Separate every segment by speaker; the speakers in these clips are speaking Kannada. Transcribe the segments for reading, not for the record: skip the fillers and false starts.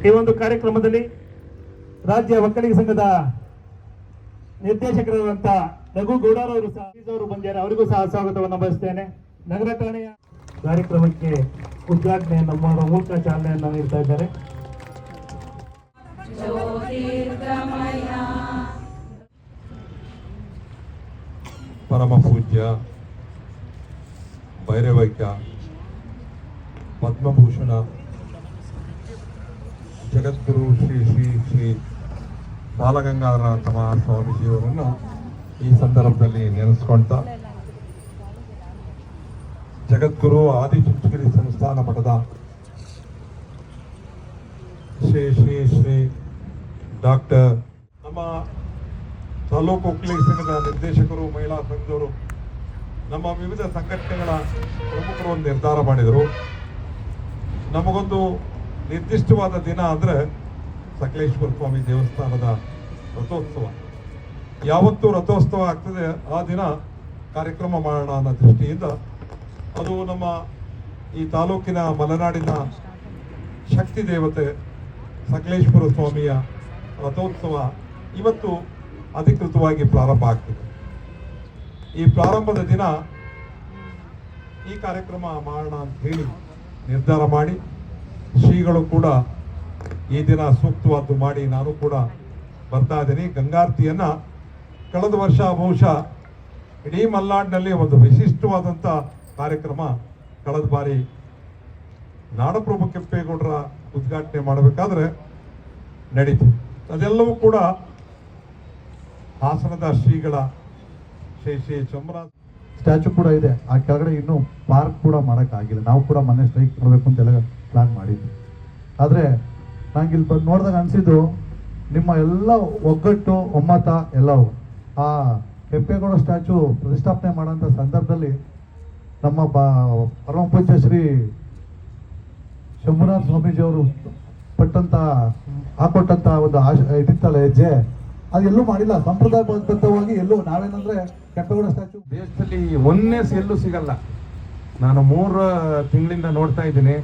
Speaker 1: ಈ ಒಂದು ಕಾರ್ಯಕ್ರಮದಲ್ಲಿ ರಾಜ್ಯ ಒಕ್ಕಲಿಗ ಸಂಘದ ನಿರ್ದೇಶಕರಾದಂಥ ರಘು ಗೌಡರವರು ಸಹ ಅವರು ಬಂದಿದ್ದಾರೆ. ಅವರಿಗೂ ಸಹ ಸ್ವಾಗತವನ್ನು ಬಯಸ್ತೇನೆ. ನಗರ ಠಾಣೆಯ ಕಾರ್ಯಕ್ರಮಕ್ಕೆ ಉದ್ಘಾಟನೆಯನ್ನು ಮಾಡುವ ಮೂಲಕ ಚಾಲನೆಯನ್ನು ನೀಡ್ತಾ ಇದ್ದಾರೆ.
Speaker 2: ಪರಮ ಪೂಜ್ಯ ಭೈರವೈಕ್ಯ ಪದ್ಮಭೂಷಣ ಜಗದ್ಗುರು ಶ್ರೀ ಶ್ರೀ ಶ್ರೀ ಬಾಲಗಂಗಾಧರನಾಥ ಮಹಾಸ್ವಾಮೀಜಿಯವರನ್ನು ಈ ಸಂದರ್ಭದಲ್ಲಿ ನೆನೆಸ್ಕೊಳ್ತಾ, ಜಗದ್ಗುರು ಆದಿಚುಂಚನಗಿರಿ ಸಂಸ್ಥಾನ ಮಠದ ಶ್ರೀ ಶ್ರೀ ಶ್ರೀ ಡಾಕ್ಟರ್ ನಮ್ಮ ತಾಲೂಕು ಒಕ್ಕಲಿಗ ಸಂಘದ ನಿರ್ದೇಶಕರು, ಮಹಿಳಾ ಸಂಘದವರು, ನಮ್ಮ ವಿವಿಧ ಸಂಘಟನೆಗಳ ಪ್ರಮುಖರು ಒಂದು ನಿರ್ಧಾರ ಮಾಡಿದರು. ನಮಗೊಂದು ನಿರ್ದಿಷ್ಟವಾದ ದಿನ ಅಂದರೆ ಸಕಲೇಶ್ವರ ಸ್ವಾಮಿ ದೇವಸ್ಥಾನದ ರಥೋತ್ಸವ. ಯಾವತ್ತು ರಥೋತ್ಸವ ಆಗ್ತದೆ ಆ ದಿನ ಕಾರ್ಯಕ್ರಮ ಮಾಡೋಣ ಅನ್ನೋ ದೃಷ್ಟಿಯಿಂದ, ಅದು ನಮ್ಮ ಈ ತಾಲೂಕಿನ ಮಲೆನಾಡಿನ ಶಕ್ತಿ ದೇವತೆ ಸಕಲೇಶ್ವರ ಸ್ವಾಮಿಯ ರಥೋತ್ಸವ ಇವತ್ತು ಅಧಿಕೃತವಾಗಿ ಪ್ರಾರಂಭ ಆಗ್ತದೆ. ಈ ಪ್ರಾರಂಭದ ದಿನ ಈ ಕಾರ್ಯಕ್ರಮ ಮಾಡೋಣ ಅಂತ ಹೇಳಿ ನಿರ್ಧಾರ ಮಾಡಿ, ಶ್ರೀಗಳು ಕೂಡ ಈ ದಿನ ಸೂಕ್ತವಾದ್ದು ಮಾಡಿ ನಾನು ಕೂಡ ಬರ್ತಾ ಇದ್ದೀನಿ. ಗಂಗಾರತಿಯನ್ನು ಕಳೆದ ವರ್ಷ ಬಹುಶಃ ಇಡೀ ಮಲೆನಾಡಿನಲ್ಲಿ ಒಂದು ವಿಶಿಷ್ಟವಾದಂಥ ಕಾರ್ಯಕ್ರಮ ಕಳೆದ ಬಾರಿ ನಾಡಪ್ರಭು ಕೆಂಪೇಗೌಡರ ಉದ್ಘಾಟನೆ ಮಾಡಬೇಕಾದ್ರೆ ನಡೀತು. ಅದೆಲ್ಲವೂ ಕೂಡ ಹಾಸನದ ಶ್ರೀಗಳ ಶ್ರೀ ಶ್ರೀ ಚಮರಾಜ
Speaker 3: ಸ್ಟ್ಯಾಚು ಕೂಡ ಇದೆ. ಆ ಕೆಳಗಡೆ ಇನ್ನೂ ಪಾರ್ಕ್ ಕೂಡ ಮಾಡೋಕ್ಕಾಗಿಲ್ಲ. ನಾವು ಕೂಡ ಮೊನ್ನೆ ಸ್ಟ್ರೈಕ್ ಮಾಡಬೇಕು ಅಂತೆಲ್ಲ ಪ್ಲಾನ್ ಮಾಡಿದ್ವಿ. ಆದರೆ ನಂಗೆ ಇಲ್ಲಿ ಬಂದು ನೋಡಿದಾಗ ಅನಿಸಿದ್ದು, ನಿಮ್ಮ ಎಲ್ಲ ಒಗ್ಗಟ್ಟು ಒಮ್ಮತ ಎಲ್ಲವೂ ಆ ಕೆಂಪೇಗೌಡ ಸ್ಟ್ಯಾಚು ಪ್ರತಿಷ್ಠಾಪನೆ ಮಾಡೋಂಥ ಸಂದರ್ಭದಲ್ಲಿ ನಮ್ಮ ಪರಮ ಪೂಜ್ಯ ಶ್ರೀ ಶಂಭುನಾಥ ಸ್ವಾಮೀಜಿಯವರು ಹಾಕೊಟ್ಟಂಥ ಒಂದು ಇದಿತ್ತಲ್ಲ ಹೆಜ್ಜೆ, ಅದೆಲ್ಲೂ ಮಾಡಿಲ್ಲ. ಸಂಪ್ರದಾಯಬದ್ಧವಾಗಿ ಎಲ್ಲೂ ನಾವೇನಂದ್ರೆ ಕೆಂಪೇಗೌಡ ಸ್ಟ್ಯಾಚು
Speaker 2: ದೇಶದಲ್ಲಿ ಒನ್ನೆಸ್ ಎಲ್ಲೂ ಸಿಗಲ್ಲ. ನಾನು 3 ತಿಂಗಳಿಂದ ನೋಡ್ತಾ ಇದ್ದೀನಿ,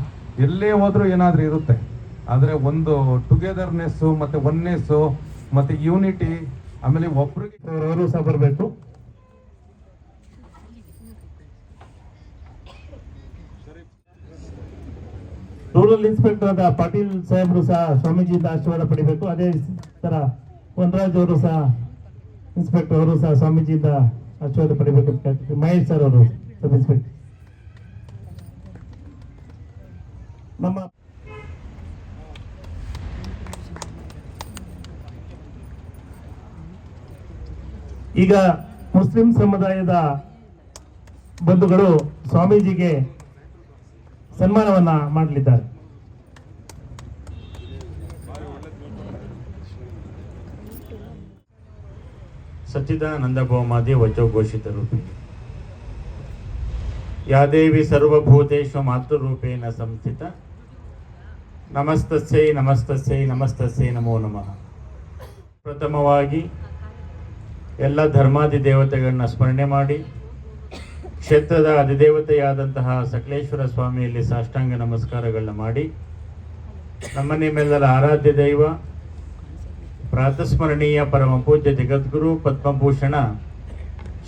Speaker 2: ಎಲ್ಲೇ ಹೋದ್ರೂ ಏನಾದ್ರೂ ಇರುತ್ತೆ. ಆದರೆ ಒಂದು ಟುಗೆದರ್ನೆಸ್ಸು ಮತ್ತೆ ಒನ್ನೆಸ್ಸು ಮತ್ತೆ ಯೂನಿಟಿ, ಆಮೇಲೆ ಒಬ್ರಿಗೆ
Speaker 1: ಅವರು ಸಹ ಬರಬೇಕು. ರೂರಲ್ ಇನ್ಸ್ಪೆಕ್ಟರ್ ಆದ ಪಾಟೀಲ್ ಸಾಹೇಬರು ಸಹ ಸ್ವಾಮೀಜಿಯಿಂದ ಆಶೀರ್ವಾದ ಪಡಿಬೇಕು. ಅದೇ ತರ ವನರಾಜ್ ಅವರು ಸಹ ಇನ್ಸ್ಪೆಕ್ಟರ್ ಅವರು ಸಹ ಸ್ವಾಮೀಜಿಯಿಂದ ಆಶೀರ್ವಾದ ಪಡಿಬೇಕು. ಮಹೇಶ್ ಸರ್ ಅವರು ಸಬ್ ಇನ್ಸ್ಪೆಕ್ಟರ್. ನಮ್ಮ ಈಗ ಮುಸ್ಲಿಂ ಸಮುದಾಯದ ಬಂಧುಗಳು ಸ್ವಾಮೀಜಿಗೆ ಸನ್ಮಾನವನ್ನ ಮಾಡಲಿದ್ದಾರೆ.
Speaker 4: ಸಚ್ಚಿದಾನಂದ ಭೌಮಾದಿ ವಚೋ ಘೋಷಿತ ರೂಪಿಣಿ ಯಾ ದೇವಿ ಸರ್ವಭೂತೇಷು ಮಾತೃರೂಪೇಣ ಸಂಸ್ಥಿತ ನಮಸ್ತಸ್ಯೈ ನಮಸ್ತಸ್ಯೈ ನಮಸ್ತಸ್ಯೈ ನಮೋ ನಮಃ. ಪ್ರಥಮವಾಗಿ ಎಲ್ಲ ಧರ್ಮಾದಿ ದೇವತೆಗಳನ್ನ ಸ್ಮರಣೆ ಮಾಡಿ, ಕ್ಷೇತ್ರದ ಅಧಿದೇವತೆಯಾದಂತಹ ಸಕಲೇಶ್ವರ ಸ್ವಾಮಿಯಲ್ಲಿ ಸಾಷ್ಟಾಂಗ ನಮಸ್ಕಾರಗಳನ್ನ ಮಾಡಿ, ನಮ್ಮ ನಿಮ್ಮೆಲ್ಲರ ಆರಾಧ್ಯ ದೈವ ಪ್ರಾತಸ್ಮರಣೀಯ ಪರಮ ಪೂಜ್ಯ ಜಗದ್ಗುರು ಪದ್ಮಭೂಷಣ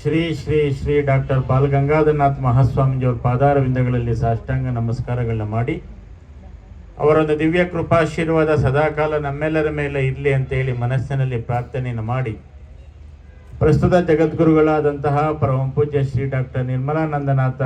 Speaker 4: ಶ್ರೀ ಶ್ರೀ ಶ್ರೀ ಡಾಕ್ಟರ್ ಬಾಲಗಂಗಾಧರನಾಥ ಮಹಾಸ್ವಾಮೀಜಿಯವರ ಪಾದಾರವಿಂದಗಳಲ್ಲಿ ಸಾಷ್ಟಾಂಗ ನಮಸ್ಕಾರಗಳನ್ನ ಮಾಡಿ, ಅವರೊಂದು ದಿವ್ಯ ಕೃಪಾಶೀರ್ವಾದ ಸದಾಕಾಲ ನಮ್ಮೆಲ್ಲರ ಮೇಲೆ ಇರಲಿ ಅಂತೇಳಿ ಮನಸ್ಸಿನಲ್ಲಿ ಪ್ರಾರ್ಥನೆಯನ್ನು ಮಾಡಿ, ಪ್ರಸ್ತುತ ಜಗದ್ಗುರುಗಳಾದಂತಹ ಪರಮ ಪೂಜ್ಯ ಶ್ರೀ ಡಾಕ್ಟರ್ ನಿರ್ಮಲಾನಂದನಾಥ